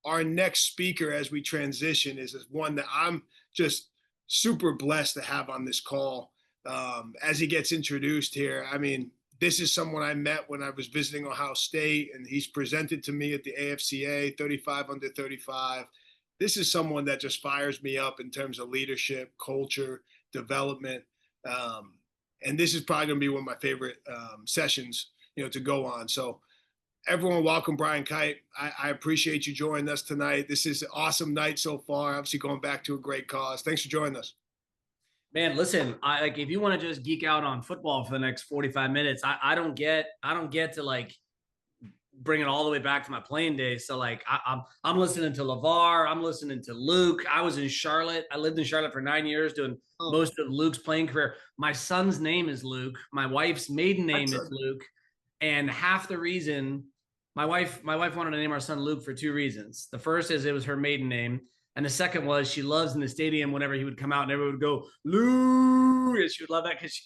our next speaker as we transition is one that I'm just super blessed to have on this call. As he gets introduced here, I mean, this is someone I met when I was visiting Ohio State, and he's presented to me at the AFCA 35 under 35. This is someone that just fires me up in terms of leadership, culture, development. And this is probably going to be one of my favorite sessions, to go on. So everyone, welcome Brian Kight. I appreciate you joining us tonight. This is an awesome night so far. Obviously going back to a great cause. Thanks for joining us. Man, listen, if you want to just geek out on football for the next 45 minutes, I don't get to like bring it all the way back to my playing days. So like I'm listening to LeVar, I'm listening to Luke. I was in Charlotte. I lived in Charlotte for 9 years doing most of Luke's playing career. My son's name is Luke. My wife's maiden name is Luke. And half the reason my wife wanted to name our son Luke for two reasons. The first is it was her maiden name. And the second was she loves in the stadium whenever he would come out and everyone would go, Luke. And she would love that because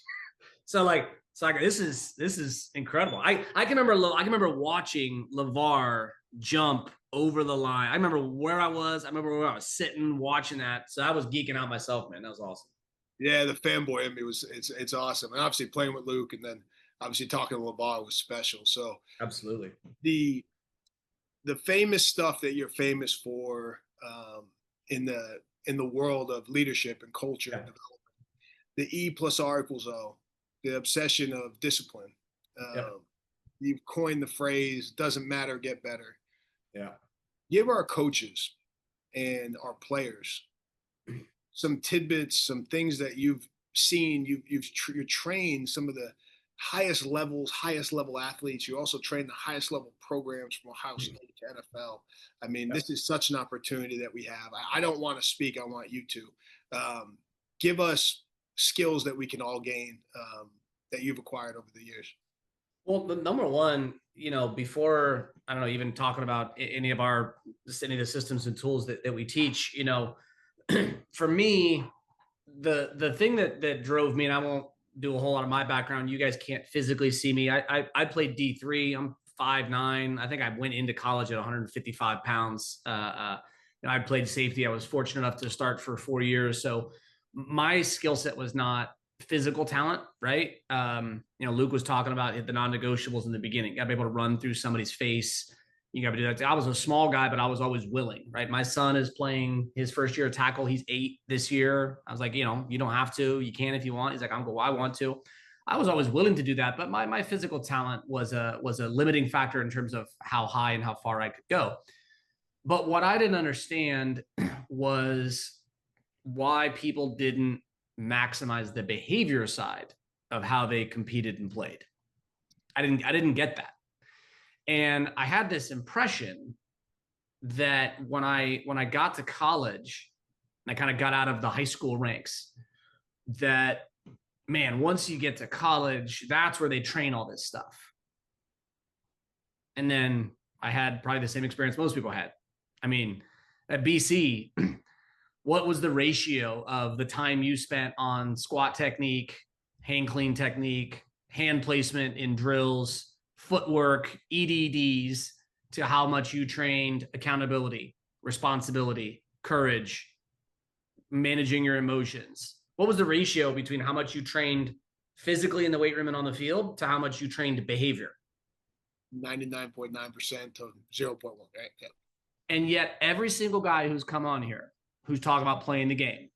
this is incredible. I can remember watching LeVar jump over the line. I remember where I was. I remember where I was sitting watching that. So I was geeking out myself, man. That was awesome. Yeah, the fanboy in me it's awesome. And obviously playing with Luke and then obviously talking to LeVar was special. So absolutely. The famous stuff that you're famous for in the world of leadership and culture and development, the E plus R equals O, the obsession of discipline. You've coined the phrase, doesn't matter, get better. Yeah. Give our coaches and our players some tidbits, some things that you've seen. You're trained some of the highest level athletes. You also train the highest level programs from Ohio State to NFL. I mean, this is such an opportunity that we have. I don't want to speak. I want you to give us skills that we can all gain that you've acquired over the years. Well, the number one, before, I don't know, even talking about any of the systems and tools that we teach, for me, the thing that drove me, and I won't do a whole lot of my background. You guys can't physically see me. I played D3. I'm 5'9". I think I went into college at 155 pounds. I played safety. I was fortunate enough to start for 4 years. So my skill set was not physical talent, right? Luke was talking about the non-negotiables in the beginning. You got to be able to run through somebody's face. You got to do that. I was a small guy, but I was always willing, right? My son is playing his first year of tackle. He's 8 this year. I was like, you don't have to. You can if you want. He's like, I want to. I was always willing to do that, but my physical talent was a limiting factor in terms of how high and how far I could go. But what I didn't understand was why people didn't maximize the behavior side of how they competed and played. I didn't get that. And I had this impression that when I got to college, and I kind of got out of the high school ranks, that, man, once you get to college, that's where they train all this stuff. And then I had probably the same experience most people had. I mean, at BC, what was the ratio of the time you spent on squat technique, hang clean technique, hand placement in drills, footwork, EDDs, to how much you trained accountability, responsibility, courage, managing your emotions? What was the ratio between how much you trained physically in the weight room and on the field to how much you trained behavior? 99.9% to 0.1, right? Yeah. And yet every single guy who's come on here, who's talking about playing the game,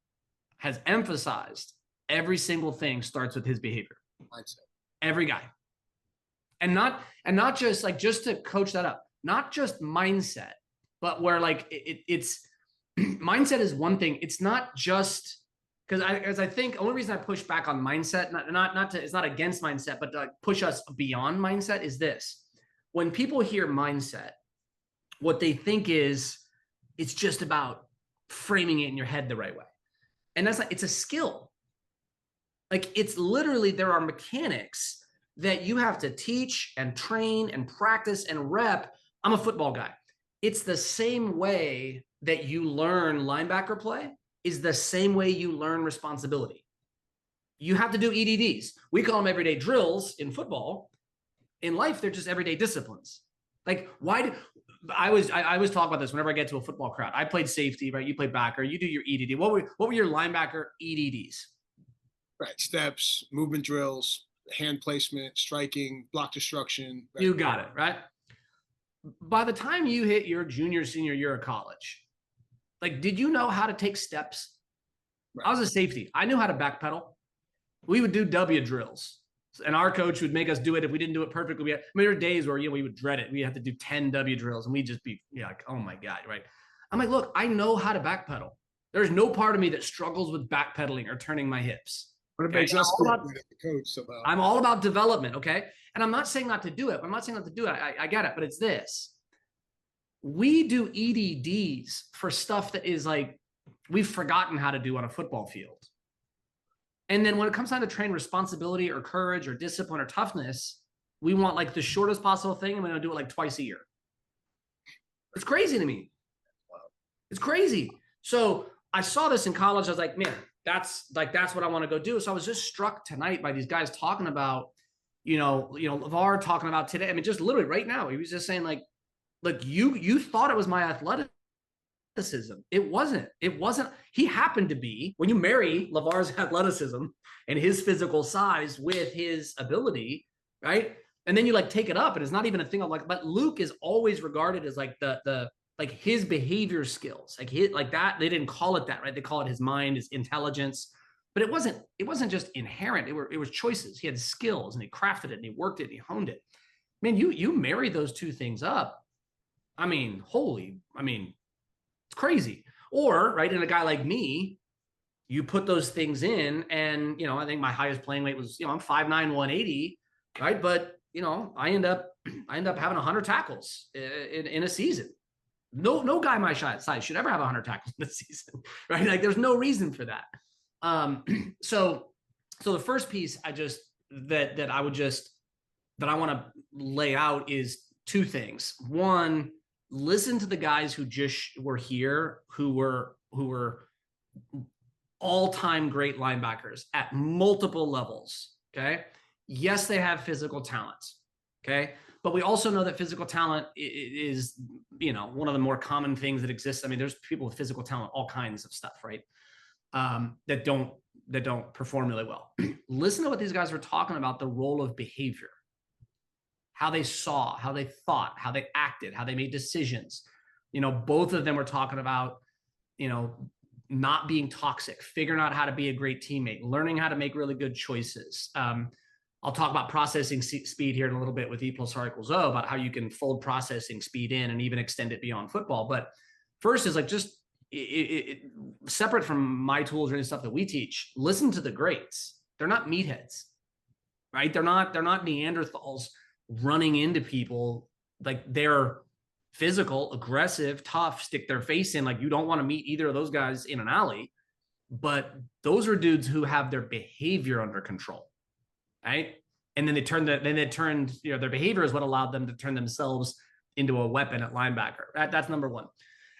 has emphasized every single thing starts with his behavior. Mindset. Every guy. And not just like, just to coach that up, not just mindset, but where like it's mindset is one thing. It's not just because I think the only reason I push back on mindset, it's not against mindset, but to push us beyond mindset is this. When people hear mindset, what they think is it's just about framing it in your head the right way. And that's not, it's a skill. Like it's literally, there are mechanics that you have to teach and train and practice and rep. I'm a football guy. It's the same way that you learn linebacker play is the same way you learn responsibility. You have to do EDDs. We call them everyday drills in football. In life, they're just everyday disciplines. Like I always talk about this whenever I get to a football crowd. I played safety, right? You played backer. You do your EDD. What were your linebacker EDDs? Right. Steps, movement drills, hand placement, striking, block destruction. Right. You got it, right? By the time you hit your junior, senior year of college, like, did you know how to take steps? Right. I was a safety. I knew how to backpedal. We would do W drills. And our coach would make us do it. If we didn't do it perfectly, there were days where, we would dread it. We had to do 10 W drills and we'd just be like, oh my God, right? I'm like, look, I know how to backpedal. There's no part of me that struggles with backpedaling or turning my hips. But it makes us the coach somehow. I'm all about development, okay? And I'm not saying not to do it. I'm not saying not to do it. I get it, but it's this. We do EDDs for stuff that is like, we've forgotten how to do on a football field. And then when it comes time to train responsibility or courage or discipline or toughness, we want like the shortest possible thing, and we're going to do it like twice a year. It's crazy to me. It's crazy. So I saw this in college. I was like, man, that's what I want to go do. So I was just struck tonight by these guys talking about, LeVar talking about today. I mean, just literally right now, he was just saying like, look, you thought it was my athleticism. It wasn't. He happened to be, when you marry LeVar's athleticism and his physical size with his ability, right? And then you like take it up, and it's not even a thing of like, but Luke is always regarded as like the like his behavior skills, like that. They didn't call it that, right? They call it his mind, his intelligence, but it wasn't just inherent. It was choices. He had skills, and he crafted it, and he worked it, and he honed it. Man, you marry those two things up. I mean, it's crazy. Or, right, in a guy like me, you put those things in, and, I think my highest playing weight was, I'm 5'9", 180, right? But, I end up having 100 tackles in a season. No guy my size should ever have 100 tackles in a season, right? Like, there's no reason for that. So the first piece I want to lay out is two things. One, listen to the guys who just were here, who were all-time great linebackers at multiple levels. Okay. Yes, they have physical talents. Okay. But we also know that physical talent is, one of the more common things that exists. I mean, there's people with physical talent, all kinds of stuff, right? That don't perform really well. Listen to what these guys were talking about, the role of behavior. How they saw, how they thought, how they acted, how they made decisions. Both of them were talking about, not being toxic, figuring out how to be a great teammate, learning how to make really good choices. I'll talk about processing speed here in a little bit with E + R = O, about how you can fold processing speed in and even extend it beyond football. But first is like just separate from my tools or any stuff that we teach. Listen to the greats. They're not meatheads, right? They're not Neanderthals running into people. Like, they're physical, aggressive, tough, stick their face in. Like, you don't want to meet either of those guys in an alley, but those are dudes who have their behavior under control, right? And then they turned their behavior is what allowed them to turn themselves into a weapon at linebacker. That's number one.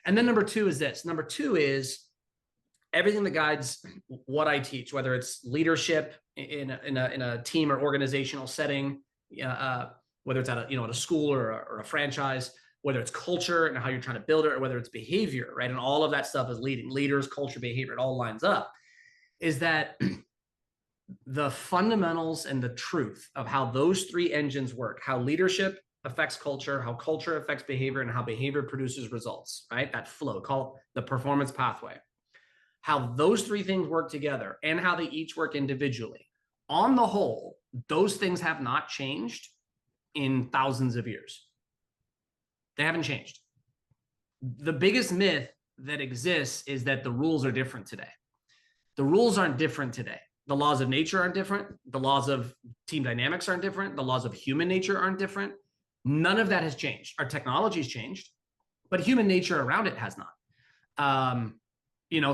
And then number two is this. Number two is everything that guides what I teach, whether it's leadership in a team or organizational setting, whether it's at a school or a franchise, whether it's culture and how you're trying to build it, or whether it's behavior, right? And all of that stuff is leaders, culture, behavior, it all lines up, is that the fundamentals and the truth of how those three engines work, how leadership affects culture, how culture affects behavior, and how behavior produces results, right? That flow, called the performance pathway. How those three things work together and how they each work individually. On the whole, those things have not changed in thousands of years. They haven't changed. The biggest myth that exists is that the rules are different today. The rules aren't different today. The laws of nature aren't different. The laws of team dynamics aren't different. The laws of human nature aren't different. None of that has changed. Our technology's changed, but human nature around it has not.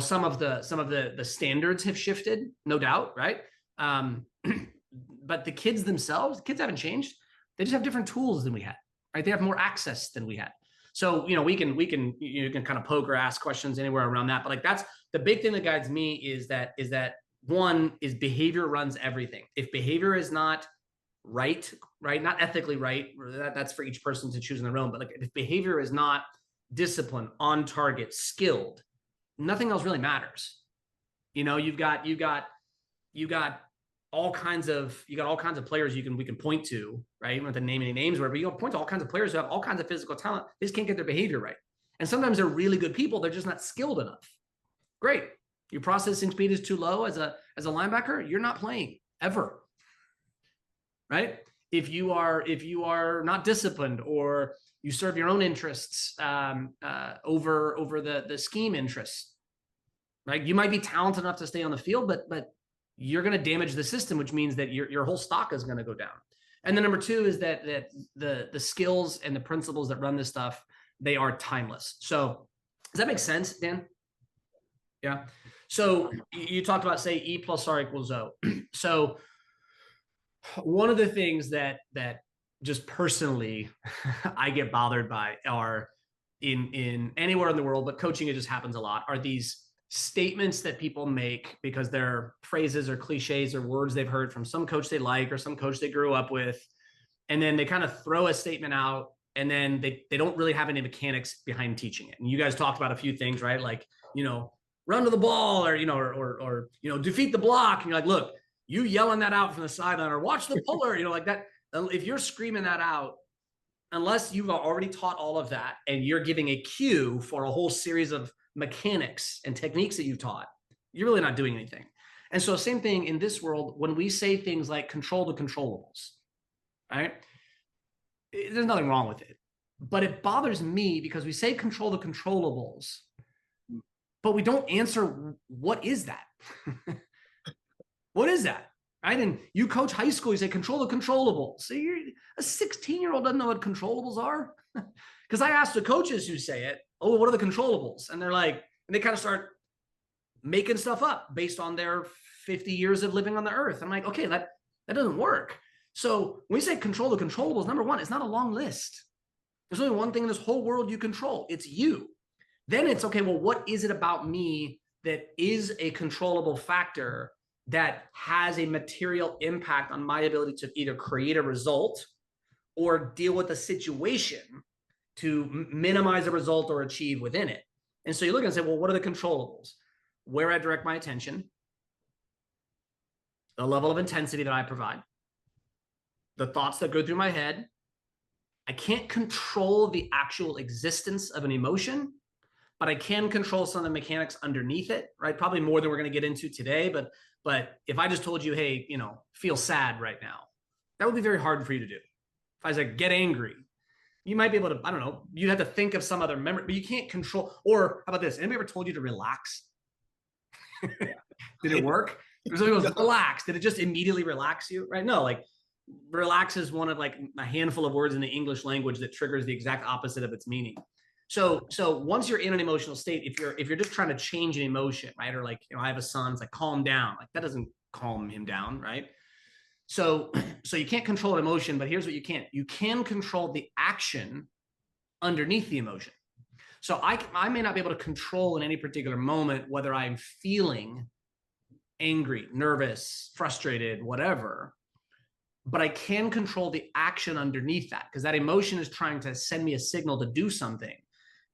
Some of the standards have shifted, no doubt, right? But the kids themselves, kids haven't changed. They just have different tools than we had, right? They have more access than we had. So, you can kind of poke or ask questions anywhere around that. But like, that's the big thing that guides me is that one is behavior runs everything. If behavior is not right? Not ethically right. That's for each person to choose on their own. But like if behavior is not disciplined, on target, skilled, nothing else really matters. You know, you got all kinds of players we can point to, right? You don't have to name any names, but you point to all kinds of players who have all kinds of physical talent. They just can't get their behavior right. And sometimes they're really good people. They're just not skilled enough. Great. Your processing speed is too low as a linebacker. You're not playing ever. Right? If you are not disciplined, or you serve your own interests over the scheme interests, right? You might be talented enough to stay on the field, but you're going to damage the system, which means that your whole stock is going to go down. And then number two is that the skills and the principles that run this stuff, they are timeless. So does that make sense, Dan? Yeah. So you talked about, say, E plus R equals O. So one of the things that just personally I get bothered by are in anywhere in the world, but coaching, it just happens a lot, are these statements that people make because they're phrases or cliches or words they've heard from some coach they like or some coach they grew up with. And then they kind of throw a statement out, and then they don't really have any mechanics behind teaching it. And you guys talked about a few things, right? Like, run to the ball, or, or defeat the block. And you're like, look, you yelling that out from the sideline, or watch the puller, like that. If you're screaming that out, unless you've already taught all of that and you're giving a cue for a whole series of mechanics and techniques that you've taught, you're really not doing anything. And so same thing in this world, when we say things like control the controllables, right? There's nothing wrong with it, but it bothers me because we say control the controllables, but we don't answer, what is that? What is that? Right? And you coach high school, you say control the controllables. So a 16-year-old doesn't know what controllables are. Because I asked the coaches who say it, oh, what are the controllables? And they're like, and they kind of start making stuff up based on their 50 years of living on the earth. I'm like, okay, that doesn't work. So when we say control the controllables, number one, it's not a long list. There's only one thing in this whole world you control. It's you. Then it's, okay, well, what is it about me that is a controllable factor that has a material impact on my ability to either create a result or deal with a situation to minimize a result or achieve within it? And so you look and say, well, what are the controllables? Where I direct my attention, the level of intensity that I provide, the thoughts that go through my head. I can't control the actual existence of an emotion, but I can control some of the mechanics underneath it, right? Probably more than we're going to get into today. But if I just told you, hey, feel sad right now, that would be very hard for you to do. If I was like, get angry, you might be able to, I don't know, you have to think of some other memory, but you can't control. Or how about this? Anybody ever told you to relax? Did it work? It goes, relax. Did it just immediately relax you? Right? No, like relax is one of like a handful of words in the English language that triggers the exact opposite of its meaning. So once you're in an emotional state, if you're just trying to change an emotion, right? Or like, I have a son, it's like, calm down. Like that doesn't calm him down, right? So you can't control an emotion, but here's what you can. You can control the action underneath the emotion. So I may not be able to control in any particular moment whether I'm feeling angry, nervous, frustrated, whatever, but I can control the action underneath that, because that emotion is trying to send me a signal to do something.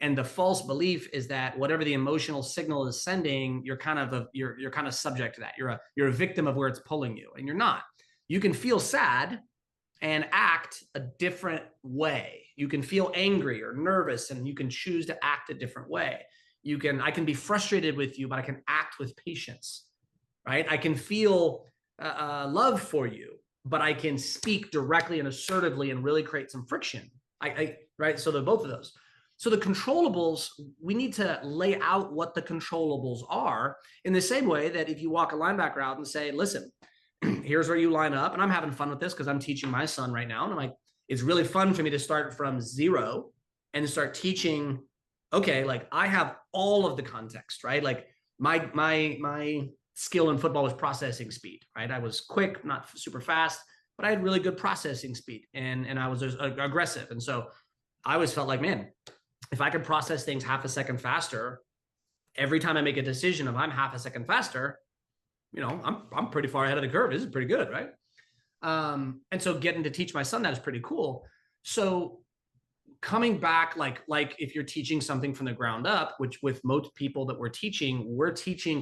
And the false belief is that whatever the emotional signal is sending, you're kind of subject to that. You're a victim of where it's pulling you, and you're not. You can feel sad and act a different way. You can feel angry or nervous, and you can choose to act a different way. I can be frustrated with you, but I can act with patience, right? I can feel love for you, but I can speak directly and assertively and really create some friction. Right? So they're both of those. So the controllables, we need to lay out what the controllables are in the same way that if you walk a linebacker out and say, listen, here's where you line up. And I'm having fun with this because I'm teaching my son right now. And I'm like, it's really fun for me to start from zero and start teaching. Okay, like I have all of the context, right? Like my skill in football was processing speed, right? I was quick, not super fast, but I had really good processing speed, and I was aggressive. And so I always felt like, man, if I could process things half a second faster, every time I make a decision, if I'm half a second faster, I'm pretty far ahead of the curve. This is pretty good, right? And so getting to teach my son that is pretty cool. So coming back, like if you're teaching something from the ground up, which with most people that we're teaching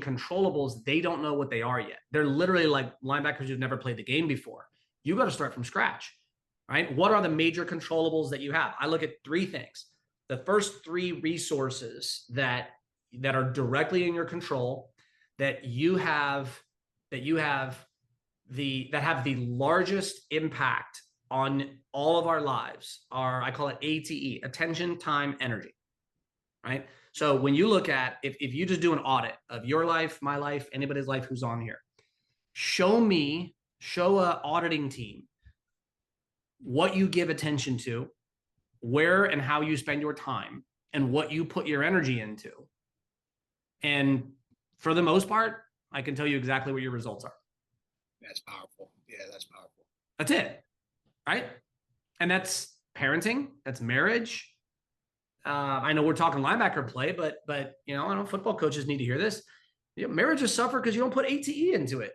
controllables. They don't know what they are yet. They're literally like linebackers who've never played the game before. You got to start from scratch, right? What are the major controllables that you have? I look at three things. The first three resources that are directly in your control, that have the largest impact on all of our lives are, I call it ATE, attention, time, energy, right? So when you look at, if you just do an audit of your life, my life, anybody's life who's on here, show a auditing team what you give attention to, where and how you spend your time, and what you put your energy into. And for the most part, I can tell you exactly what your results are. That's powerful. Yeah, that's powerful. That's it. Right. And that's parenting. That's marriage. I know we're talking linebacker play, but I know football coaches need to hear this. Marriages suffer because you don't put ATE into it.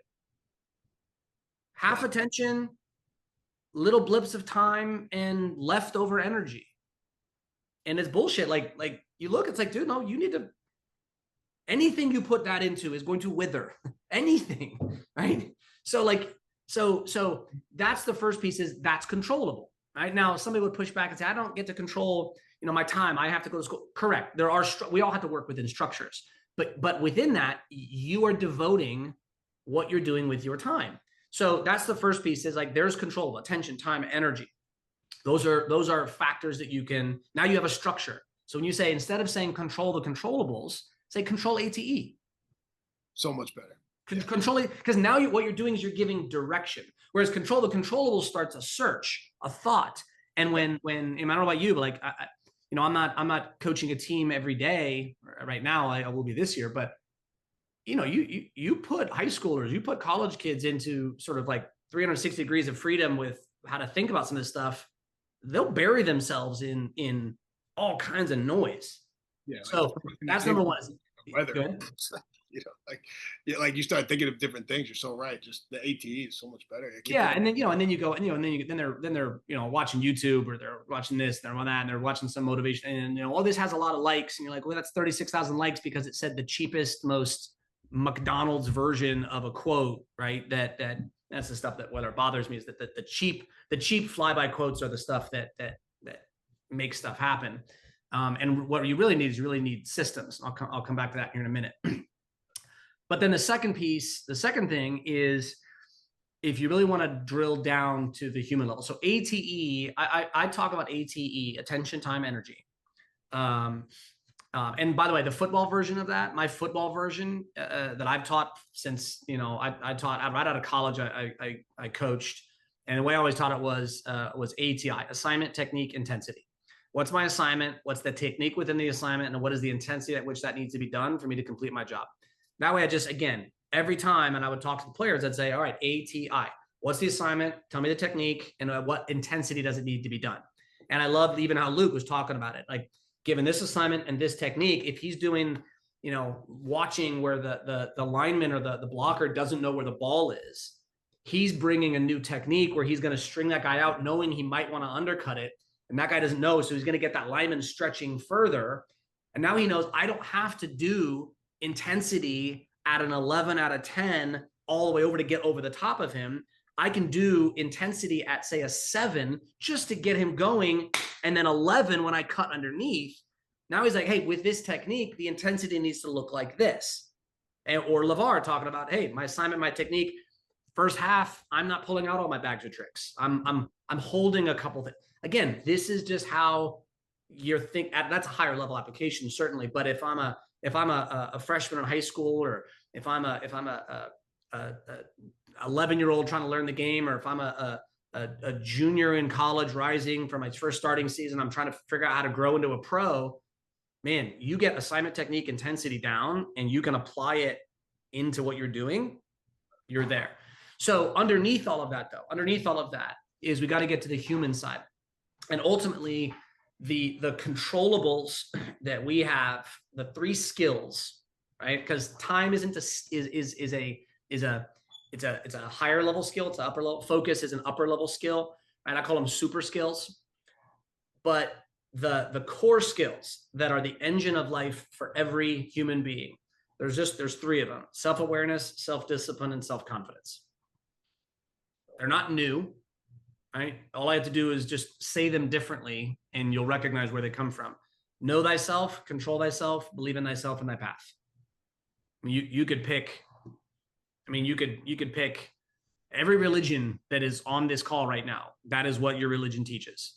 Half attention, little blips of time, and leftover energy. And it's bullshit. Like you look, it's like, dude, no, you need to. Anything you put that into is going to wither. Anything, right? So that's the first piece, is that's controllable, right? Now, somebody would push back and say, I don't get to control, my time. I have to go to school. Correct. We all have to work within structures, but within that, you are devoting what you're doing with your time. So that's the first piece, is like, there's control, attention, time, energy. Those are factors that you can, now you have a structure. So when you say, instead of saying control the controllables, say control ATE. So much better. Controlling, because now what you're doing is you're giving direction. Whereas control the controllables starts a search, a thought. And when I don't know about you, but like, I'm not coaching a team every day right now. I will be this year, but you put high schoolers, you put college kids into sort of like 360 degrees of freedom with how to think about some of this stuff. They'll bury themselves in all kinds of noise. Yeah. So that's number one. Weather. Like you start thinking of different things. You're so right. Just the ATE is so much better. Yeah, and then they're watching YouTube, or they're watching this, they're on that, and they're watching some motivation, and this has a lot of likes, and you're like, well, that's 36,000 likes because it said the cheapest, most McDonald's version of a quote, right? That's the stuff that whether it bothers me, is that the cheap flyby quotes are the stuff that makes stuff happen. And what you really need systems. I'll come back to that here in a minute. But then the second thing is, if you really want to drill down to the human level. So ATE, I talk about ATE, attention, time, energy. And by the way, the football version of that, my football version that I've taught since, I taught right out of college, I coached. And the way I always taught it was ATI, assignment, technique, intensity. What's my assignment? What's the technique within the assignment? And what is the intensity at which that needs to be done for me to complete my job? That way, every time, and I would talk to the players, I'd say, all right, ATI, what's the assignment? Tell me the technique, and what intensity does it need to be done? And I loved even how Luke was talking about it. Like, given this assignment and this technique, if he's doing, watching where the lineman or the blocker doesn't know where the ball is, he's bringing a new technique where he's going to string that guy out, knowing he might want to undercut it. And that guy doesn't know. So he's going to get that lineman stretching further. And now he knows, I don't have to do intensity at an 11 out of 10 all the way over to get over the top of him. I can do intensity at, say, a 7 just to get him going. And then 11 when I cut underneath. Now he's like, hey, with this technique, the intensity needs to look like this. Or LeVar talking about, hey, my assignment, my technique, first half, I'm not pulling out all my bags of tricks. I'm holding a couple things. Again, this is just how you're that's a higher level application, certainly. But if I'm a freshman in high school, or if I'm a 11-year-old trying to learn the game, or if I'm a junior in college rising from my first starting season, I'm trying to figure out how to grow into a pro, man, you get assignment, technique, intensity down, and you can apply it into what you're doing, you're there. So underneath all of that is we got to get to the human side. And ultimately, the controllables that we have, the 3 skills, right? Because time is it's a higher level skill. It's an upper level. Focus is an upper level skill, and I call them super skills. But the core skills that are the engine of life for every human being, there's three of them: self-awareness, self-discipline, and self-confidence. They're not new, right? All I have to do is just say them differently, and you'll recognize where they come from. Know thyself, control thyself, believe in thyself and thy path. You could pick. I mean, you could pick every religion that is on this call right now. That is what your religion teaches.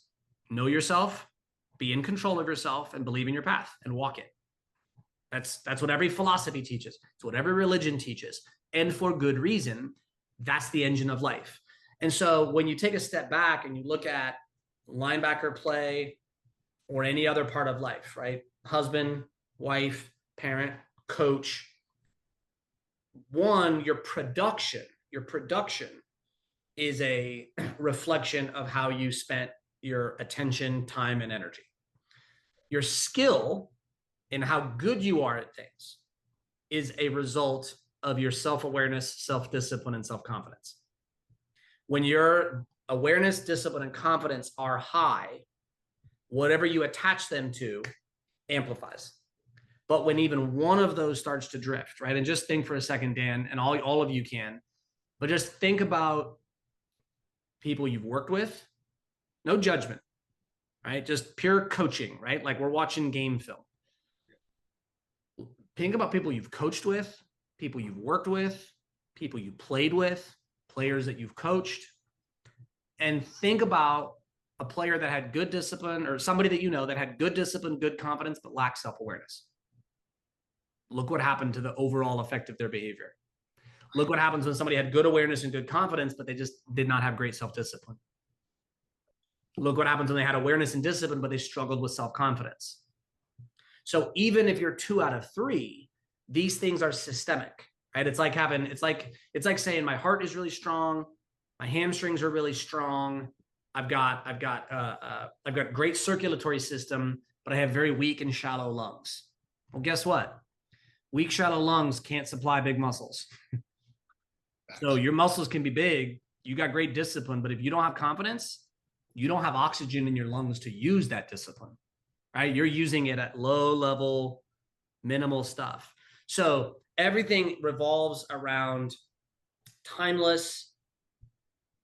Know yourself, be in control of yourself, and believe in your path and walk it. That's what every philosophy teaches. It's what every religion teaches. And for good reason. That's the engine of life. And so when you take a step back and you look at linebacker play or any other part of life, right? Husband, wife, parent, coach. One, your production is a reflection of how you spent your attention, time, and energy. Your skill and how good you are at things is a result of your self-awareness, self-discipline, and self-confidence. When your awareness, discipline, and confidence are high, whatever you attach them to amplifies. But when even one of those starts to drift, right? And just think for a second, Dan, and all of you can, but just think about people you've worked with, no judgment, right? Just pure coaching, right? Like we're watching game film. Think about people you've coached with, people you've worked with, people you played with, players that you've coached, and think about a player that had good discipline or somebody that you know that had good discipline, good confidence, but lacked self-awareness. Look what happened to the overall effect of their behavior. Look what happens when somebody had good awareness and good confidence, but they just did not have great self-discipline. Look what happens when they had awareness and discipline, but they struggled with self-confidence. So even if you're 2 out of 3, these things are systemic, right? It's like saying my heart is really strong, my hamstrings are really strong, I've got great circulatory system, but I have very weak and shallow lungs. Well, guess what? Weak, shallow lungs can't supply big muscles. So your muscles can be big, you got great discipline, but if you don't have confidence, you don't have oxygen in your lungs to use that discipline, right? You're using it at low level, minimal stuff. So everything revolves around timeless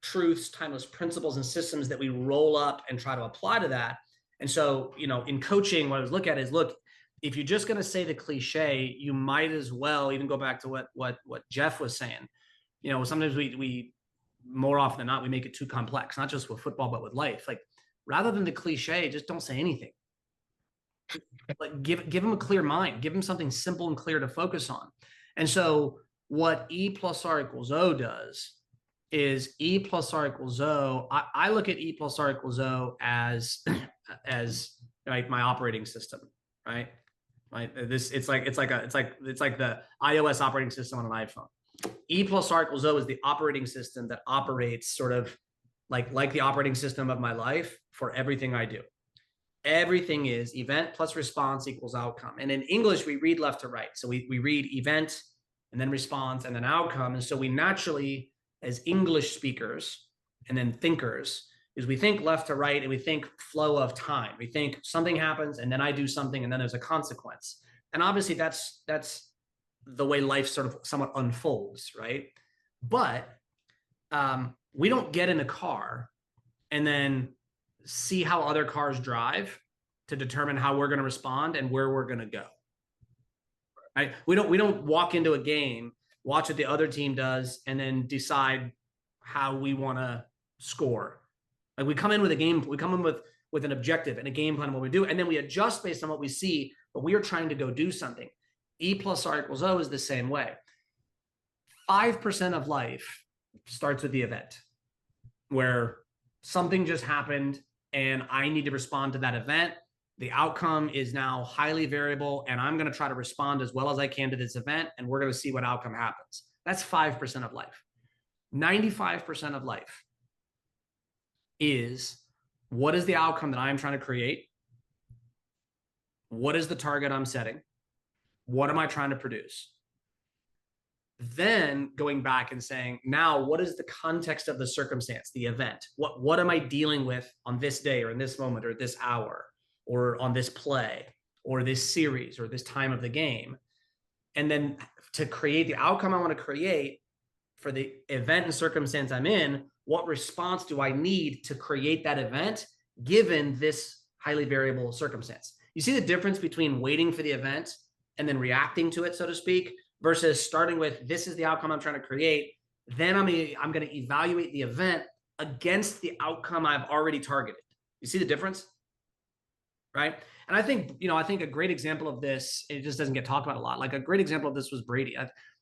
truths, timeless principles and systems that we roll up and try to apply to that. And so, in coaching, what I was looking at is, look, if you're just going to say the cliche, you might as well even go back to what Jeff was saying. Sometimes we more often than not, we make it too complex, not just with football, but with life. Like rather than the cliche, just don't say anything. Like give them a clear mind, give them something simple and clear to focus on. And so what E plus R equals O does is E plus R equals O. I look at E plus R equals O as like my operating system, right? Right. It's like the iOS operating system on an iPhone. E plus R equals O is the operating system that operates sort of like the operating system of my life for everything I do. Everything is event plus response equals outcome. And in English, we read left to right. So we read event and then response and then outcome. And so we naturally, as English speakers and then thinkers, is we think left to right and we think flow of time. We think something happens and then I do something and then there's a consequence. And obviously that's the way life sort of somewhat unfolds, right? But we don't get in a car and then see how other cars drive to determine how we're going to respond and where we're going to go. Right? We don't walk into a game, watch what the other team does, and then decide how we want to score. Like we come in with a game, we come in with an objective and a game plan of what we do, and then we adjust based on what we see, but we are trying to go do something. E plus R equals O is the same way. 5% of life starts with the event where something just happened and I need to respond to that event. The outcome is now highly variable and I'm going to try to respond as well as I can to this event and we're going to see what outcome happens. That's 5% of life. 95% of life is what is the outcome that I'm trying to create? What is the target I'm setting? What am I trying to produce? Then going back and saying, now what is the context of the circumstance, the event? What am I dealing with on this day or in this moment or this hour or on this play or this series or this time of the game? And then to create the outcome I want to create for the event and circumstance I'm in, what response do I need to create that event given this highly variable circumstance? You see the difference between waiting for the event and then reacting to it, so to speak, versus starting with, this is the outcome I'm trying to create. Then I'm going to evaluate the event against the outcome I've already targeted. You see the difference? Right? And I think a great example of this, it just doesn't get talked about a lot. Like a great example of this was Brady.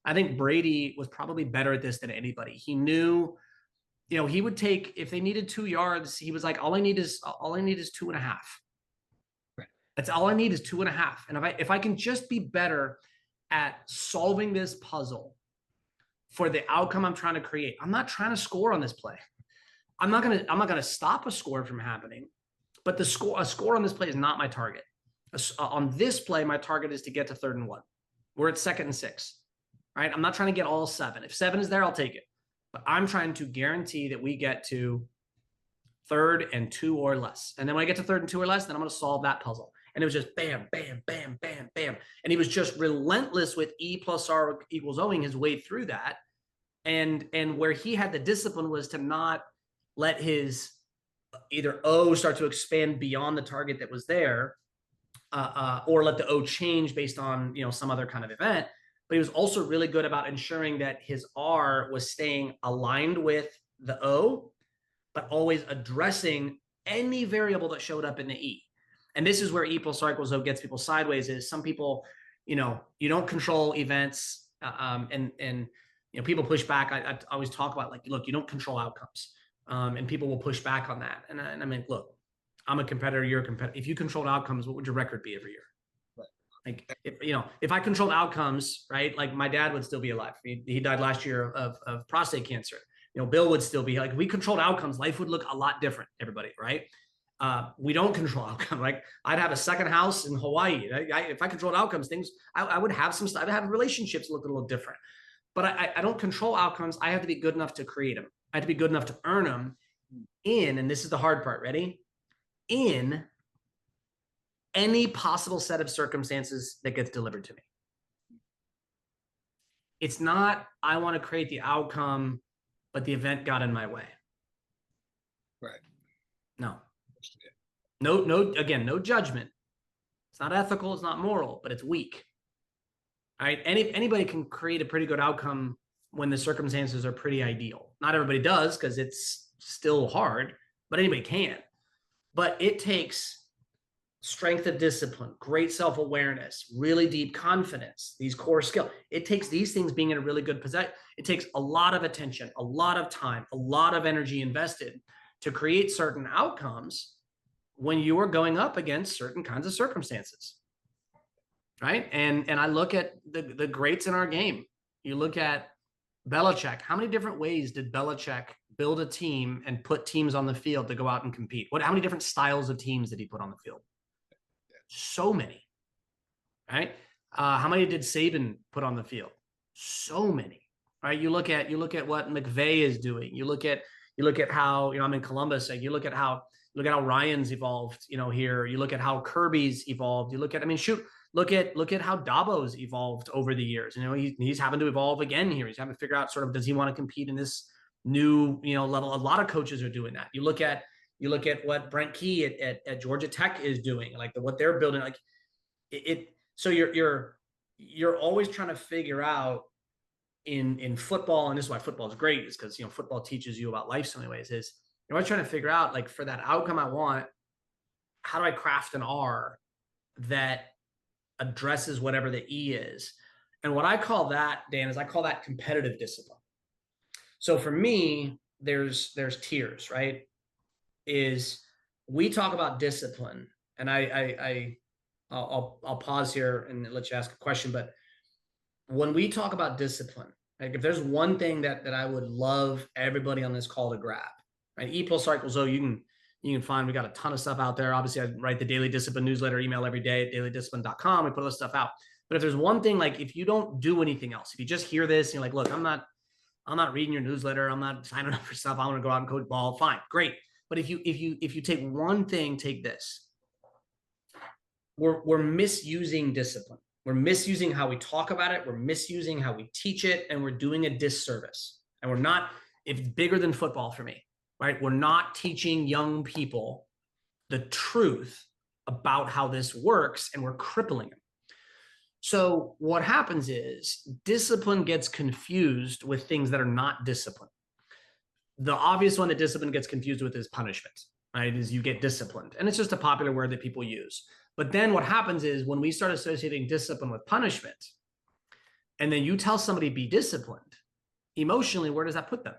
I think Brady was probably better at this than anybody. He knew, he would take, if they needed 2 yards, he was like, all I need is 2.5. Right. That's all I need is 2.5. And if I can just be better at solving this puzzle for the outcome I'm trying to create, I'm not trying to score on this play. I'm not gonna stop a score from happening, but a score on this play is not my target. On this play, my target is to get to 3rd and 1. We're at 2nd and 6, right? I'm not trying to get all 7. If 7 is there, I'll take it. But I'm trying to guarantee that we get to 3rd and 2 or less. And then when I get to 3rd and 2 or less, then I'm going to solve that puzzle. And it was just bam, bam, bam, bam, bam. And he was just relentless with E plus R equals O'ing his way through that. And where he had the discipline was to not let his either O start to expand beyond the target that was there, or let the O change based on, some other kind of event. But he was also really good about ensuring that his R was staying aligned with the O, but always addressing any variable that showed up in the E. And this is where E plus R equals O gets people sideways, is some people, you don't control events, and people push back. I always talk about, like, look, you don't control outcomes, and people will push back on that. And I mean, look, I'm a competitor, you're a competitor. If you controlled outcomes, what would your record be every year? Like, if I controlled outcomes, right? Like my dad would still be alive. He died last year of prostate cancer. Bill would still be, like, if we controlled outcomes, life would look a lot different, everybody, right? We don't control outcomes. Like, I'd have a second house in Hawaii. If I controlled outcomes, I would have some stuff. I'd have relationships look a little different. But I don't control outcomes. I have to be good enough to create them. I have to be good enough to earn them and this is the hard part, ready? In any possible set of circumstances that gets delivered to me. It's not, I want to create the outcome, but the event got in my way. Right. No, again, no judgment. It's not ethical, it's not moral, but it's weak. All right. Anybody can create a pretty good outcome when the circumstances are pretty ideal. Not everybody does, because it's still hard, but anybody can. But it takes strength of discipline, great self-awareness, really deep confidence, these core skills. It takes these things being in a really good position. It takes a lot of attention, a lot of time, a lot of energy invested to create certain outcomes when you are going up against certain kinds of circumstances, right? And I look at the greats in our game. You look at Belichick. How many different ways did Belichick build a team and put teams on the field to go out and compete? How many different styles of teams did he put on the field? So many, right? How many did Saban put on the field? So many, right? You look at what McVay is doing. You look at how, I'm in Columbus. So you look at how Ryan's evolved, here. You look at how Kirby's evolved. You look at, look at how Dabo's evolved over the years. He's having to evolve again here. He's having to figure out sort of, does he want to compete in this new, level? A lot of coaches are doing that. You look at what Brent Key at Georgia Tech is doing, like what they're building, like it. So you're always trying to figure out in football, and this is why football is great, is because football teaches you about life so many ways. Is you're always trying to figure out, like, for that outcome I want, how do I craft an R that addresses whatever the E is? And what I call that, Dan, is I call that competitive discipline. So for me, there's tiers, right? Is we talk about discipline, and I'll pause here and let you ask a question. But when we talk about discipline, like, if there's one thing that I would love everybody on this call to grab, right? E plus R equals O, you can find, we got a ton of stuff out there. Obviously, I write the Daily Discipline newsletter email every day at dailydiscipline.com. We put all this stuff out. But if there's one thing, like if you don't do anything else, if you just hear this and you're like, look, I'm not reading your newsletter, I'm not signing up for stuff, I want to go out and coach ball, fine, great. But if you take one thing, take this. We're misusing discipline. We're misusing how we talk about it. We're misusing how we teach it, and we're doing a disservice. And we're not, it's bigger than football for me, right? We're not teaching young people the truth about how this works, and we're crippling them. So what happens is discipline gets confused with things that are not discipline. The obvious one that discipline gets confused with is punishment, right? Is you get disciplined. And it's just a popular word that people use. But then what happens is when we start associating discipline with punishment, and then you tell somebody be disciplined, emotionally, where does that put them?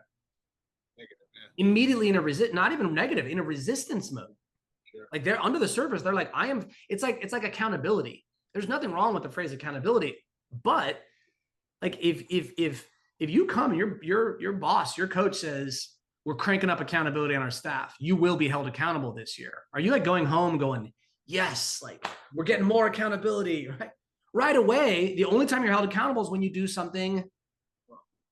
Negative, yeah. Immediately in a not even negative, in a resistance mode. Sure. Like they're under the surface, they're like, it's like accountability. There's nothing wrong with the phrase accountability, but like if you come, your boss, your coach says, we're cranking up accountability on our staff, you will be held accountable this year. Are you like going home going, yes, like we're getting more accountability, right? Right away, the only time you're held accountable is when you do something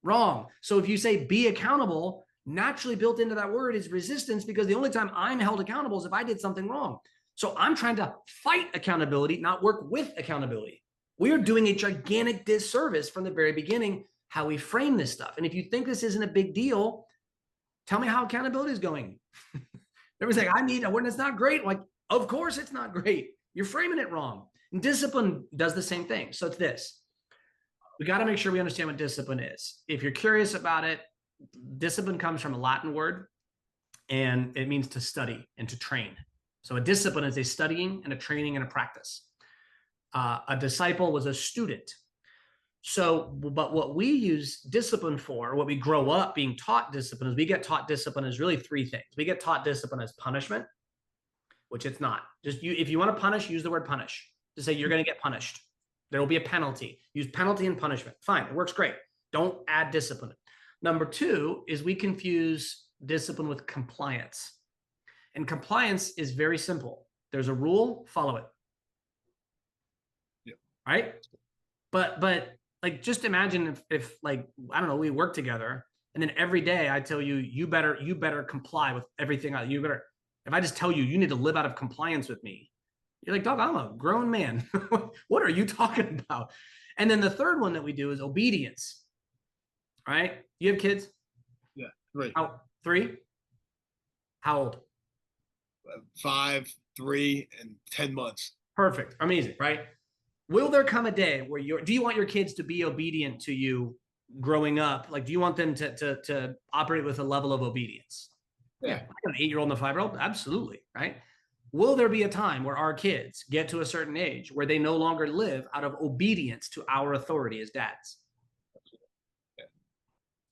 wrong. So if you say be accountable, naturally built into that word is resistance, because the only time I'm held accountable is if I did something wrong. So I'm trying to fight accountability, not work with accountability. We are doing a gigantic disservice from the very beginning, how we frame this stuff. And if you think this isn't a big deal, tell me how accountability is going. Everyone's like, when it's not great. I'm like, of course it's not great. You're framing it wrong. And discipline does the same thing. So it's this. We got to make sure we understand what discipline is. If you're curious about it, discipline comes from a Latin word, and it means to study and to train. So a discipline is a studying and a training and a practice. A disciple was a student. So, but what we use discipline for, what we grow up being taught discipline is, we get taught discipline as really three things. We get taught discipline as punishment, which it's not. Just if you want to punish, use the word punish to say you're going to get punished. There will be a penalty. Use penalty and punishment. Fine, it works great. Don't add discipline. Number two is we confuse discipline with compliance. And compliance is very simple. There's a rule, follow it. Yep. Right? But like, just imagine if like, I don't know, we work together, and then every day I tell you, you better comply with everything. If I just tell you, you need to live out of compliance with me, you're like, dog, I'm a grown man. What are you talking about? And then the third one that we do is obedience. Right? You have kids? Yeah, three. Three? How old? 5, 3, and 10 months. Perfect. Amazing, right? Will there come a day where do you want your kids to be obedient to you growing up? Like, do you want them to operate with a level of obedience? Yeah. An 8-year-old and a 5-year-old? Absolutely, right? Will there be a time where our kids get to a certain age where they no longer live out of obedience to our authority as dads?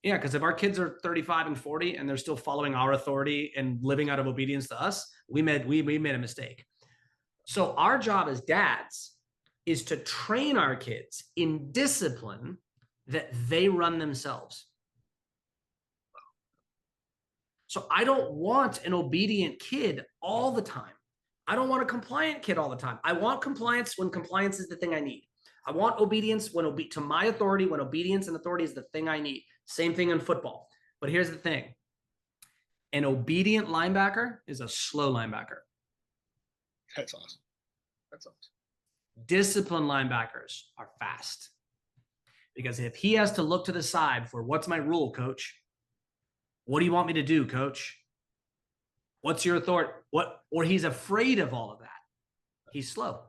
Yeah, because if our kids are 35 and 40 and they're still following our authority and living out of obedience to us, we made a mistake. So our job as dads is to train our kids in discipline that they run themselves. So I don't want an obedient kid all the time. I don't want a compliant kid all the time. I want compliance when compliance is the thing I need. I want obedience to my authority when obedience and authority is the thing I need. Same thing in football. But here's the thing. An obedient linebacker is a slow linebacker. That's awesome. That's awesome. Disciplined linebackers are fast. Because if he has to look to the side for what's my rule, coach? What do you want me to do, coach? What's your authority? Or he's afraid of all of that. He's slow.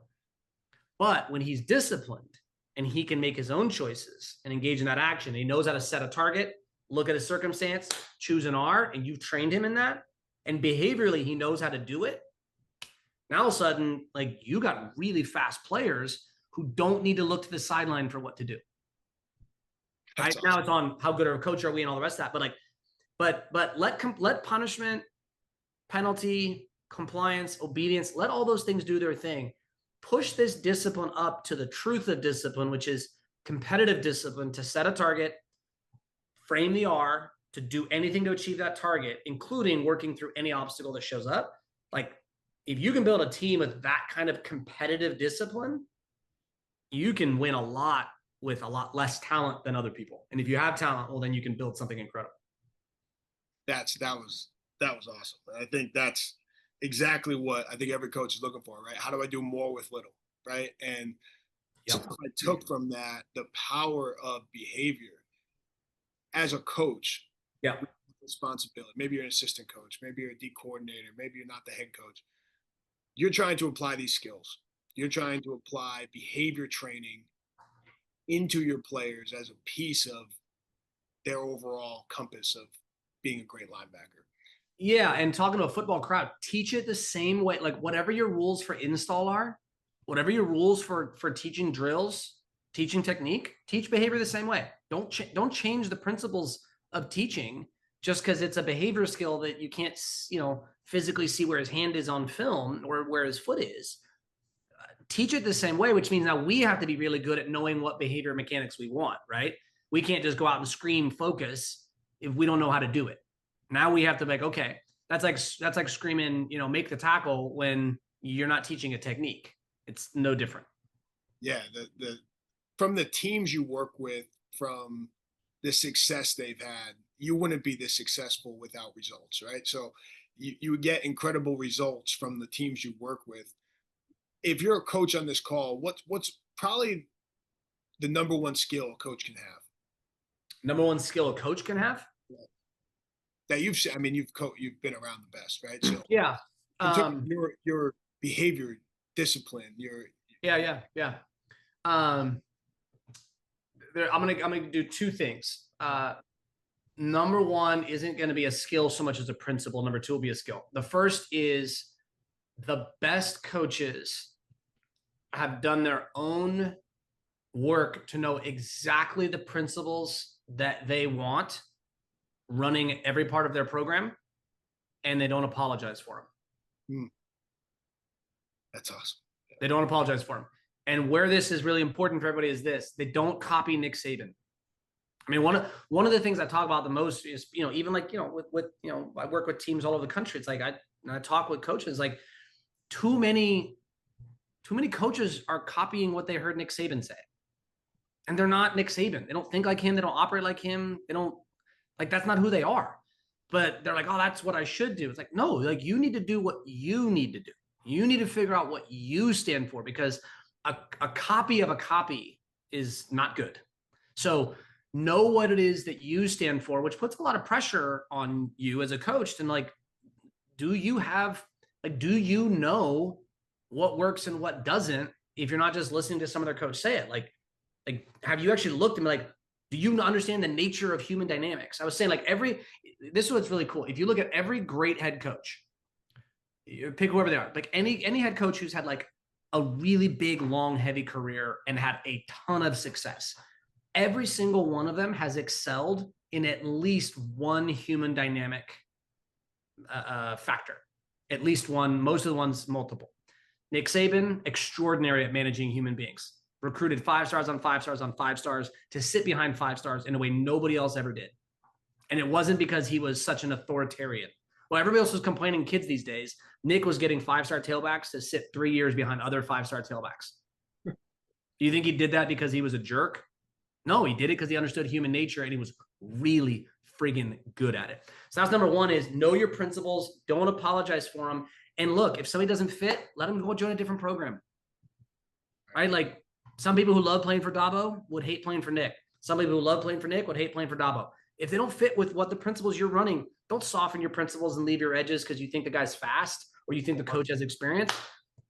But when he's disciplined and he can make his own choices and engage in that action, he knows how to set a target, look at a circumstance, choose an R, and you've trained him in that. And behaviorally, he knows how to do it. Now, all of a sudden, like, you got really fast players who don't need to look to the sideline for what to do. Right? Awesome. Now it's on how good of a coach are we and all the rest of that. But let punishment, penalty, compliance, obedience, let all those things do their thing. Push this discipline up to the truth of discipline, which is competitive discipline, to set a target, frame the R, to do anything to achieve that target, including working through any obstacle that shows up. Like, if you can build a team with that kind of competitive discipline, you can win a lot with a lot less talent than other people. And if you have talent, well, then you can build something incredible. That was awesome. I think that's exactly what I think every coach is looking for, right? How do I do more with little, right? And Yep. something I took from that, the power of behavior as a coach, Yeah. responsibility. Maybe you're an assistant coach, maybe you're a D coordinator, maybe you're not the head coach. You're trying to apply these skills. You're trying to apply behavior training into your players as a piece of their overall compass of being a great linebacker. Yeah. And talking to a football crowd, teach it the same way. Like whatever your rules for install are, whatever your rules for teaching drills, teaching technique, teach behavior the same way. Don't change the principles of teaching just because it's a behavior skill that you can't, physically see where his hand is on film or where his foot is. Teach it the same way, which means now we have to be really good at knowing what behavior mechanics we want, right? We can't just go out and scream focus if we don't know how to do it. Now we have to be like, okay, that's like screaming, make the tackle when you're not teaching a technique. It's no different. Yeah, the from the teams you work with, from the success they've had, you wouldn't be this successful without results, right? So you get incredible results from the teams you work with. If you're a coach on this call, what's probably the number one skill a coach can have? Number one skill a coach can have? That you've seen, I mean, you've been around the best, right? So Yeah. in terms of your behavior discipline, Yeah. I'm gonna do two things. Number one isn't going to be a skill so much as a principle. Number two will be a skill. The first is the best coaches have done their own work to know exactly the principles that they want running every part of their program, and they don't apologize for them. That's awesome. They don't apologize for them. And where this is really important for everybody is this: they don't copy Nick Saban. I mean, one of the things I talk about the most is, even like, with I work with teams all over the country. It's like I talk with coaches, like too many coaches are copying what they heard Nick Saban say. And they're not Nick Saban. They don't think like him. They don't operate like him. They don't, like, that's not who they are. But they're like, oh, that's what I should do. It's like, no, like you need to do what you need to do. You need to figure out what you stand for, because a copy of a copy is not good. So know what it is that you stand for, which puts a lot of pressure on you as a coach. And like, do you know what works and what doesn't, if you're not just listening to some other coach say it? Like, have you actually looked and be like, do you understand the nature of human dynamics? I was saying, like, this is what's really cool. If you look at every great head coach, you pick whoever they are, like any head coach who's had like a really big, long, heavy career and had a ton of success, every single one of them has excelled in at least one human dynamic factor. At least one, most of the ones multiple. Nick Saban, extraordinary at managing human beings. Recruited 5 stars on 5 stars on 5 stars to sit behind 5 stars in a way nobody else ever did. And it wasn't because he was such an authoritarian. Well, everybody else was complaining kids these days. Nick was getting 5-star tailbacks to sit 3 years behind other 5-star tailbacks. Do you think he did that because he was a jerk? No, he did it because he understood human nature and he was really friggin' good at it. So that's number one, is know your principles. Don't apologize for them. And look, if somebody doesn't fit, let them go join a different program. Right? Like, some people who love playing for Dabo would hate playing for Nick. Some people who love playing for Nick would hate playing for Dabo. If they don't fit with what the principles you're running, don't soften your principles and leave your edges because you think the guy's fast or you think the coach has experience.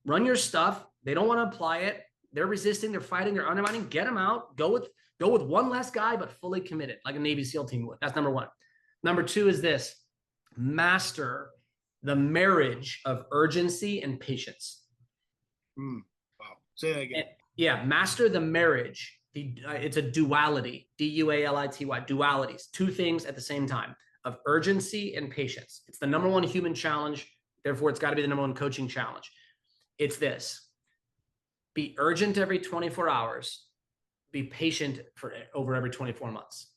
Run your stuff. They don't want to apply it. They're resisting. They're fighting. They're undermining. Get them out. Go with one less guy, but fully committed, like a Navy SEAL team would. That's number one. Number two is this: master the marriage of urgency and patience. Wow. Say that again. Yeah, master the marriage. It's a duality, duality, dualities, two things at the same time, of urgency and patience. It's the number one human challenge. Therefore, it's got to be the number one coaching challenge. It's this: be urgent every 24 hours, be patient for over every 24 months.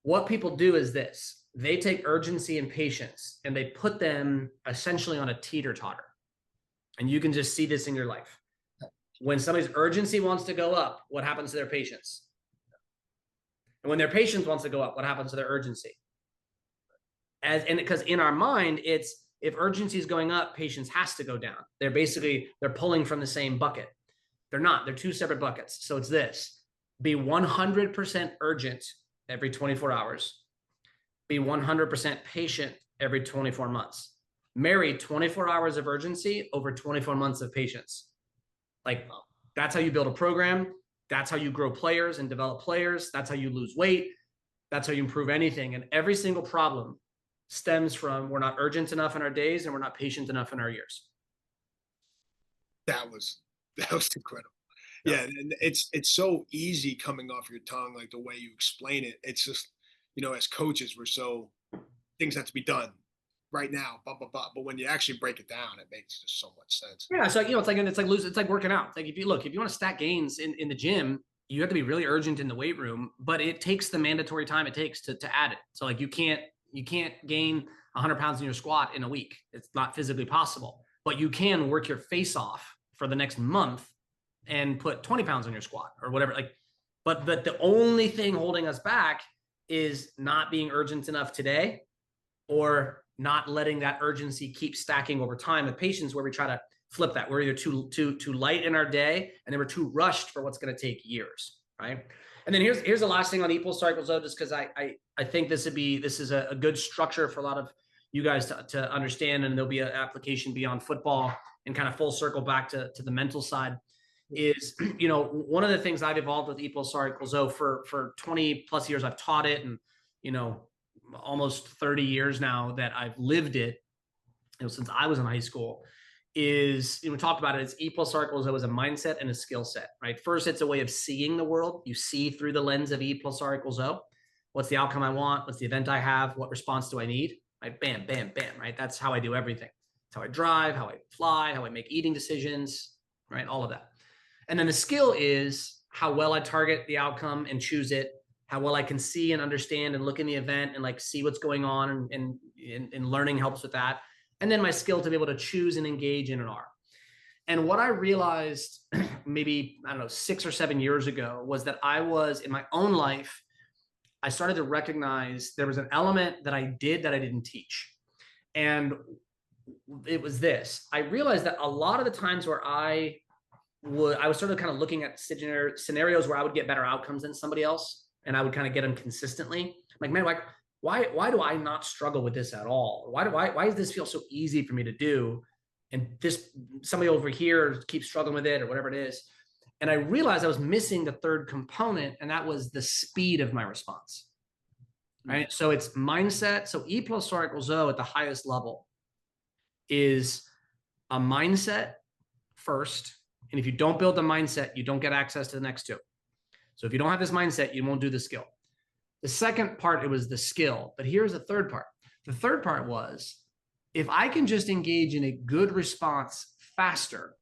What people do is this: they take urgency and patience and they put them essentially on a teeter-totter. And you can just see this in your life. When somebody's urgency wants to go up, what happens to their patience? And when their patience wants to go up, what happens to their urgency? Because in our mind, it's if urgency is going up, patience has to go down. They're pulling from the same bucket. They're not. They're two separate buckets. So it's this: be 100% urgent every 24 hours. Be 100% patient every 24 months. Marry 24 hours of urgency over 24 months of patience. Like, that's how you build a program. That's how you grow players and develop players. That's how you lose weight. That's how you improve anything. And every single problem stems from we're not urgent enough in our days and we're not patient enough in our years. That was incredible. Yeah, and it's so easy coming off your tongue, like the way you explain it. It's just, as coaches, things have to be done right now, blah blah blah. But when you actually break it down, it makes just so much sense. Yeah, so it's like working out. Like if you want to stack gains in the gym, you have to be really urgent in the weight room, but it takes the mandatory time it takes to add it. So like you can't gain 100 pounds in your squat in a week. It's not physically possible, but you can work your face off for the next month and put 20 pounds on your squat or whatever. But the only thing holding us back is not being urgent enough today, or not letting that urgency keep stacking over time with patience, where we try to flip that. We're either too light in our day, and then we're too rushed for what's going to take years, right? And then here's the last thing on equal cycles, though, just because I think this is a good structure for a lot of you guys to understand, and there'll be an application beyond football and kind of full circle back to the mental side. Is, one of the things I've evolved with equal cycles, though, for 20 plus years I've taught it, and almost 30 years now that I've lived it, since I was in high school, is, we talked about it, it's equal cycles. It was a mindset and a skill set, right? First, it's a way of seeing the world. You see through the lens of E plus R equals O. What's the outcome I want? What's the event I have? What response do I need? Right? Bam, bam, bam, right? That's how I do everything. It's how I drive, how I fly, how I make eating decisions, right? All of that. And then the skill is how well I target the outcome and choose it, how well I can see and understand and look in the event and like see what's going on, and learning helps with that. And then my skill to be able to choose and engage in an R. And what I realized maybe, 6 or 7 years ago was that I was, in my own life, I started to recognize there was an element that I did that I didn't teach. And it was this. I realized that a lot of the times where I was sort of kind of looking at scenarios where I would get better outcomes than somebody else, and I would kind of get them consistently. Like, man, why do I not struggle with this at all? Why does this feel so easy for me to do? And somebody over here keeps struggling with it, or whatever it is. And I realized I was missing the third component, and that was the speed of my response. Right. So it's mindset. So E plus R equals O at the highest level is a mindset first. And if you don't build the mindset, you don't get access to the next two. So if you don't have this mindset, you won't do the skill. The second part, it was the skill. But here's the third part. The third part was, if I can just engage in a good response faster,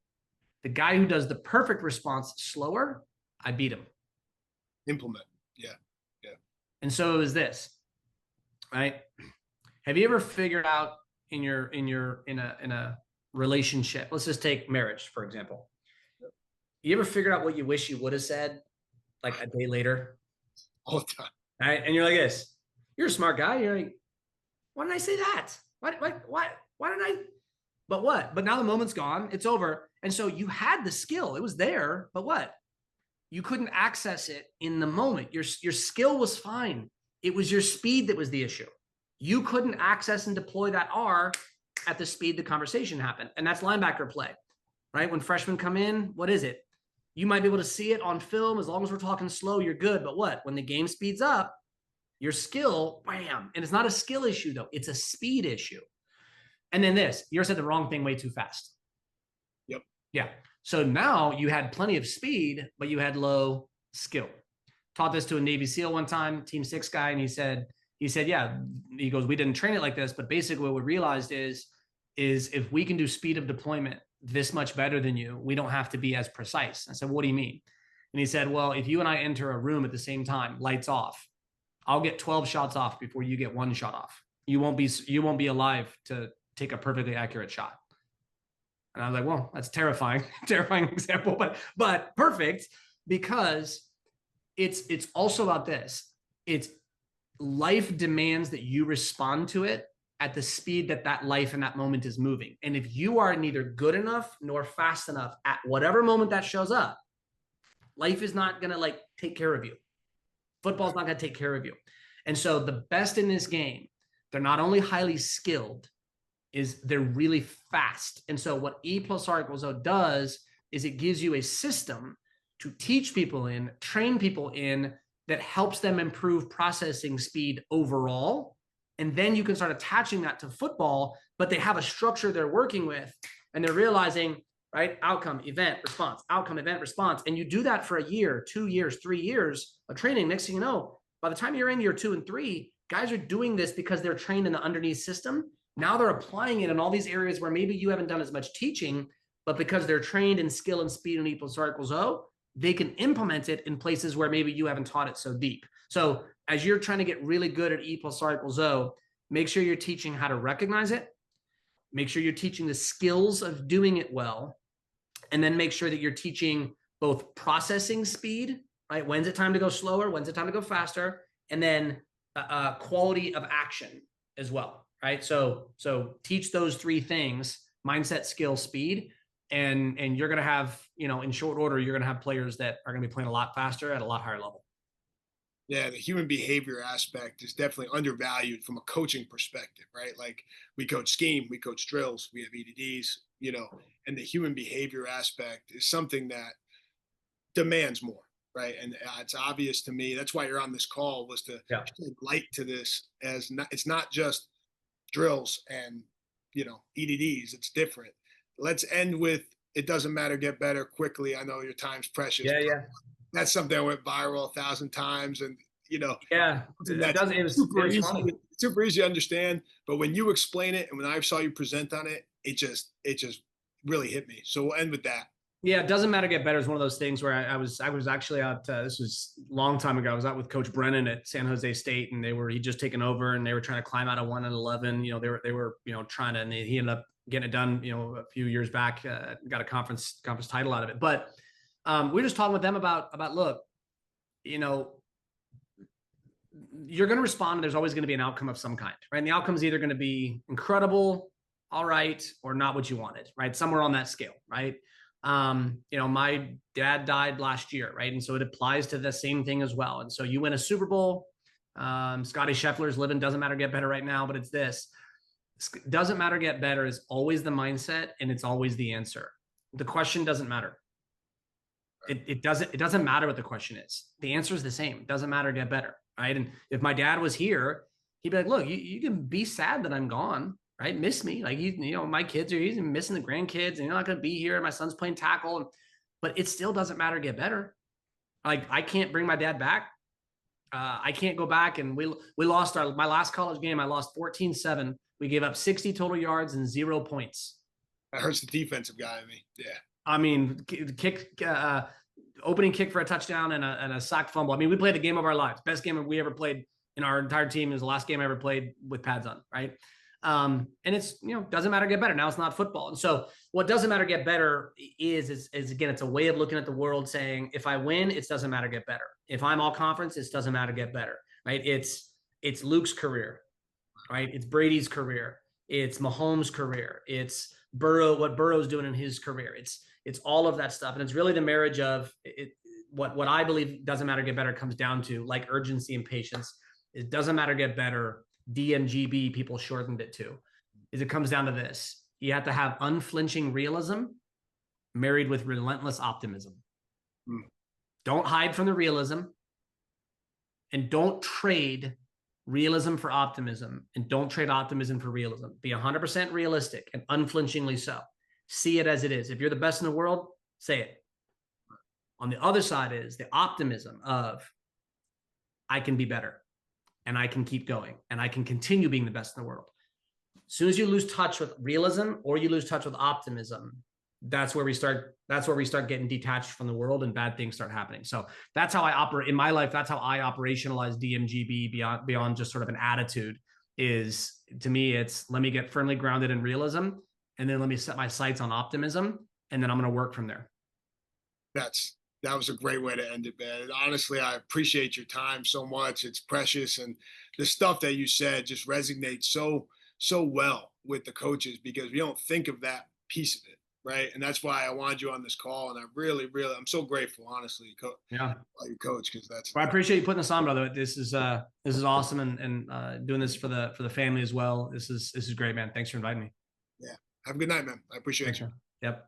the guy who does the perfect response slower, I beat him. Implement. Yeah. Yeah. And so it was this, right? Have you ever figured out in a relationship, let's just take marriage, for example. You ever figured out what you wish you would have said like a day later? All the time. Right? And you're like this. You're a smart guy. You're like, why didn't I say that? Why didn't I? But what? But now the moment's gone. It's over. And so you had the skill. It was there. But what? You couldn't access it in the moment. Your skill was fine. It was your speed that was the issue. You couldn't access and deploy that R at the speed the conversation happened. And that's linebacker play, right? When freshmen come in, what is it? You might be able to see it on film. As long as we're talking slow, you're good. But what? When the game speeds up, your skill, bam. And it's not a skill issue, though. It's a speed issue. And then this, you said the wrong thing way too fast. Yep. Yeah. So now you had plenty of speed, but you had low skill. Taught this to a Navy SEAL one time, Team 6 guy, and he said, yeah, he goes, we didn't train it like this, but basically what we realized is if we can do speed of deployment this much better than you, we don't have to be as precise. I said, what do you mean? And he said, well, if you and I enter a room at the same time, lights off, I'll get 12 shots off before you get 1 shot off. You won't be alive to take a perfectly accurate shot. And I was like, well, that's terrifying, terrifying example, but perfect, because it's also about this. It's life demands that you respond to it at the speed that that life in that moment is moving. And if you are neither good enough nor fast enough at whatever moment that shows up, life is not going to like take care of you. Football's not going to take care of you. And so the best in this game, they're not only highly skilled, is they're really fast. And so what E plus R equals O does is it gives you a system to teach people in, train people in, that helps them improve processing speed overall. And then you can start attaching that to football, but they have a structure they're working with, and they're realizing, right? Outcome, event, response, outcome, event, response. And you do that for a year, 2 years, 3 years of training. Next thing you know, by the time you're in year 2 and 3, guys are doing this because they're trained in the underneath system. Now they're applying it in all these areas where maybe you haven't done as much teaching, but because they're trained in skill and speed and E plus R equals O, they can implement it in places where maybe you haven't taught it so deep. So as you're trying to get really good at E plus R equals O, make sure you're teaching how to recognize it. Make sure you're teaching the skills of doing it well. And then make sure that you're teaching both processing speed, right? When's it time to go slower? When's it time to go faster? And then quality of action as well, right? So teach those 3 things: mindset, skill, speed. And you're going to have, in short order, you're going to have players that are going to be playing a lot faster at a lot higher level. Yeah, the human behavior aspect is definitely undervalued from a coaching perspective, right? Like, we coach scheme, we coach drills, we have EDDs, and the human behavior aspect is something that demands more, right? And it's obvious to me. That's why you're on this call, was to shed light to this, as it's not just drills and EDDs. It's different. Let's end with, it doesn't matter, get better quickly. I know your time's precious. Yeah. That's something that went viral 1,000 times, and yeah, it was super easy to understand. But when you explain it, and when I saw you present on it, it just really hit me. So we'll end with that. Yeah, it doesn't matter, get better is one of those things where I was actually out. This was a long time ago. I was out with Coach Brennan at San Jose State, and he'd just taken over, and they were trying to climb out of 1-11. They were trying to, and he ended up getting it done. A few years back, got a conference title out of it. But we were just talking with them about look, you're going to respond. There's always going to be an outcome of some kind, right? And the outcome is either going to be incredible, all right, or not what you wanted, right? Somewhere on that scale, right? My dad died last year, right? And so it applies to the same thing as well. And so you win a Super Bowl. Scotty Scheffler's living, doesn't matter, get better right now, but it's this. Doesn't matter, get better is always the mindset, and it's always the answer. The question doesn't matter. It doesn't matter what the question is. The answer is the same. It doesn't matter, get better, right? And if my dad was here, he'd be like, look, you can be sad that I'm gone, right? Miss me. Like, my kids he's missing the grandkids, and you're not going to be here. My son's playing tackle, but it still doesn't matter, get better. Like, I can't bring my dad back. I can't go back. And we lost my last college game. I lost 14-7. We gave up 60 total yards and 0 points. That hurts the defensive guy in me. Yeah. I mean, opening kick for a touchdown and a sack fumble. I mean, we played the game of our lives. Best game we ever played in our entire team. It was the last game I ever played with pads on, right? And it's, doesn't matter, get better. Now it's not football. And so what doesn't matter, get better is again, it's a way of looking at the world saying, if I win, it doesn't matter, get better. If I'm all conference, it doesn't matter, get better, right? It's Luke's career, right? It's Brady's career. It's Mahomes' career. It's what Burrow's doing in his career. It's all of that stuff. And it's really the marriage of it. What I believe doesn't matter, get better comes down to, like urgency and patience. It doesn't matter, get better. DMGB, people shortened it to, is it comes down to this. You have to have unflinching realism married with relentless optimism. Don't hide from the realism, and don't trade realism for optimism, and don't trade optimism for realism. Be 100% realistic and unflinchingly so. See it as it is. If you're the best in the world, say it. On the other side is the optimism of, I can be better, and I can keep going, and I can continue being the best in the world. As soon as you lose touch with realism or you lose touch with optimism, that's where we start getting detached from the world, and bad things start happening. So that's how I operate in my life. That's how I operationalize DMGB beyond just sort of an attitude. Is, to me, it's, let me get firmly grounded in realism, and then let me set my sights on optimism, and then I'm going to work from there. That was a great way to end it, man. And honestly, I appreciate your time so much. It's precious, and the stuff that you said just resonates so well with the coaches because we don't think of that piece of it, right? And that's why I wanted you on this call, and I really, really, I'm so grateful, honestly, Yeah. you coach, because Well, I appreciate you putting this on, brother. This is awesome, and doing this for the family as well. This is great, man. Thanks for inviting me. yeah. Have a good night, man. I appreciate Thanks, you. man. Yep.